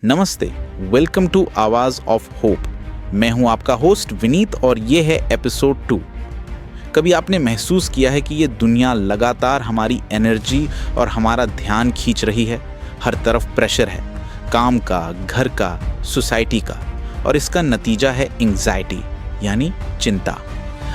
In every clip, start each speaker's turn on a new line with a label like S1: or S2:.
S1: नमस्ते, welcome to आवाज़ of hope. मैं हूं आपका होस्ट विनीत और ये है एपिसोड 2। कभी आपने महसूस किया है कि ये दुनिया लगातार हमारी एनर्जी और हमारा ध्यान खींच रही है? हर तरफ प्रेशर है, काम का, घर का, सोसाइटी का, और इसका नतीजा है एंग्जाइटी यानी चिंता।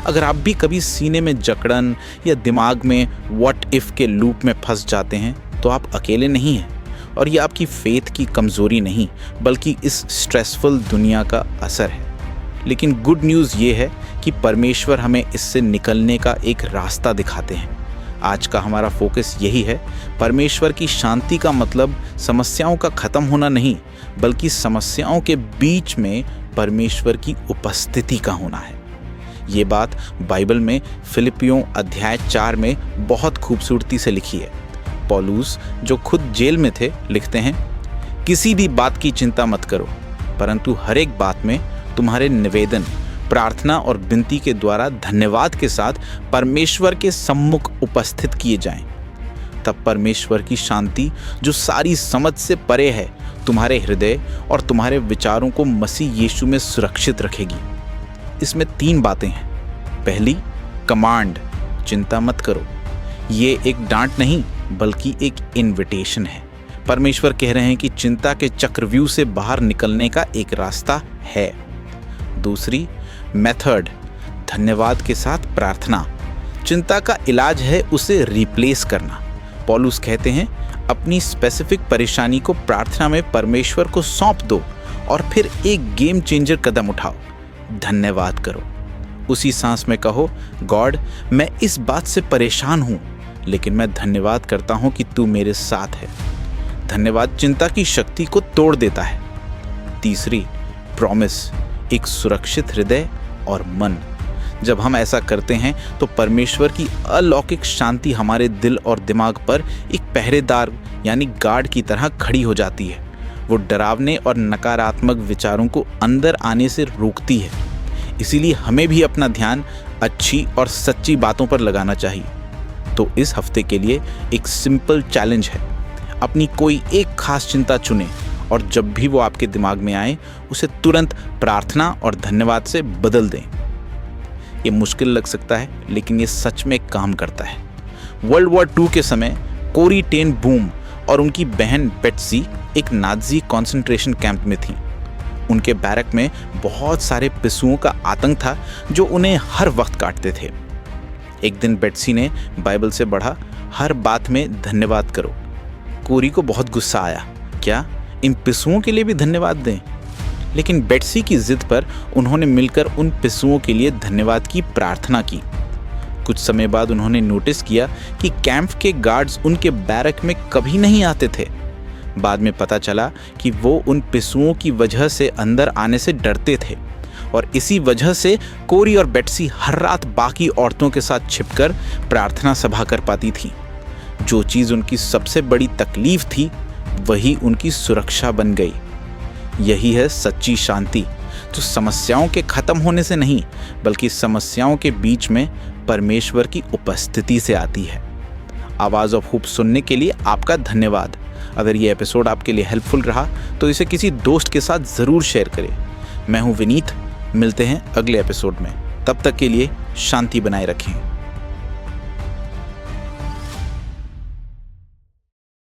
S1: अगर आप भी कभी सीने में जकड़न या दिमाग में व्हाट इफ़ के लूप में फंस जाते हैं तो आप अकेले नहीं हैं, और ये आपकी फेथ की कमज़ोरी नहीं बल्कि इस स्ट्रेसफुल दुनिया का असर है। लेकिन गुड न्यूज़ ये है कि परमेश्वर हमें इससे निकलने का एक रास्ता दिखाते हैं। आज का हमारा फोकस यही है। परमेश्वर की शांति का मतलब समस्याओं का ख़त्म होना नहीं, बल्कि समस्याओं के बीच में परमेश्वर की उपस्थिति का होना है। ये बात बाइबल में फिलिपियों अध्याय 4 में बहुत खूबसूरती से लिखी है। पौलुस, जो खुद जेल में थे, लिखते हैं, किसी भी बात की चिंता मत करो, परंतु हर एक बात में तुम्हारे निवेदन, प्रार्थना और विनती के द्वारा धन्यवाद के साथ परमेश्वर के सम्मुख उपस्थित किए जाएं। तब परमेश्वर की शांति, जो सारी समझ से परे है, तुम्हारे हृदय और तुम्हारे विचारों को मसीह यीशु में सुरक्षित रखेगी। इसमें 3 बातें हैं। पहली, कमांड, चिंता मत करो। ये एक डांट नहीं बल्कि एक इनविटेशन है। परमेश्वर कह रहे हैं कि चिंता के चक्रव्यूह से बाहर निकलने का एक रास्ता है। दूसरी, मेथड, धन्यवाद के साथ प्रार्थना। चिंता का इलाज है उसे रिप्लेस करना। पौलुस कहते हैं, अपनी स्पेसिफिक परेशानी को प्रार्थना में परमेश्वर को सौंप दो और फिर एक गेम चेंजर कदम उठाओ, धन्यवाद करो। उसी सांस में कहो, गॉड, मैं इस बात से परेशान हूं, लेकिन मैं धन्यवाद करता हूं कि तू मेरे साथ है। धन्यवाद चिंता की शक्ति को तोड़ देता है। तीसरी, प्रॉमिस, एक सुरक्षित हृदय और मन। जब हम ऐसा करते हैं तो परमेश्वर की अलौकिक शांति हमारे दिल और दिमाग पर एक पहरेदार यानी गार्ड की तरह खड़ी हो जाती है। वो डरावने और नकारात्मक विचारों को अंदर आने से रोकती है। इसीलिए हमें भी अपना ध्यान अच्छी और सच्ची बातों पर लगाना चाहिए। तो इस हफ्ते के लिए एक सिंपल चैलेंज है। अपनी कोई एक खास चिंता चुनें और जब भी वो आपके दिमाग में आए उसे तुरंत प्रार्थना और धन्यवाद से बदल दें। ये मुश्किल लग सकता है, लेकिन ये सच में काम करता है। वर्ल्ड वॉर 2 के समय कोरी टेन बूम और उनकी बहन बेट्सी एक नाज़ी कॉन्सेंट्रेशन कैंप में थी। उनके बैरक में बहुत सारे पिस्सुओं का आतंक था जो उन्हें हर वक्त काटते थे। एक दिन बेट्सी ने बाइबल से पढ़ा, हर बात में धन्यवाद करो। कोरी को बहुत गुस्सा आया, क्या इन पिस्सुओं के लिए भी धन्यवाद दें? लेकिन बेट्सी की जिद पर उन्होंने मिलकर उन पिस्सुओं के लिए धन्यवाद की प्रार्थना की। कुछ समय बाद उन्होंने नोटिस किया कि कैंप के गार्ड्स उनके बैरक में कभी नहीं आते थे। बाद में पता चला कि वो उन पिस्सुओं की वजह से अंदर आने से डरते थे, और इसी वजह से कोरी और बेट्सी हर रात बाकी औरतों के साथ छिपकर प्रार्थना सभा कर पाती थी। जो चीज़ उनकी सबसे बड़ी तकलीफ थी वही उनकी सुरक्षा बन गई। यही है सच्ची शांति, जो समस्याओं के ख़त्म होने से नहीं बल्कि समस्याओं के बीच में परमेश्वर की उपस्थिति से आती है। आवाज़ ऑफ होप सुनने के लिए आपका धन्यवाद। अगर ये एपिसोड आपके लिए हेल्पफुल रहा तो इसे किसी दोस्त के साथ ज़रूर शेयर करें। मैं हूँ विनीत, मिलते हैं अगले एपिसोड में। तब तक के लिए शांति बनाए रखें।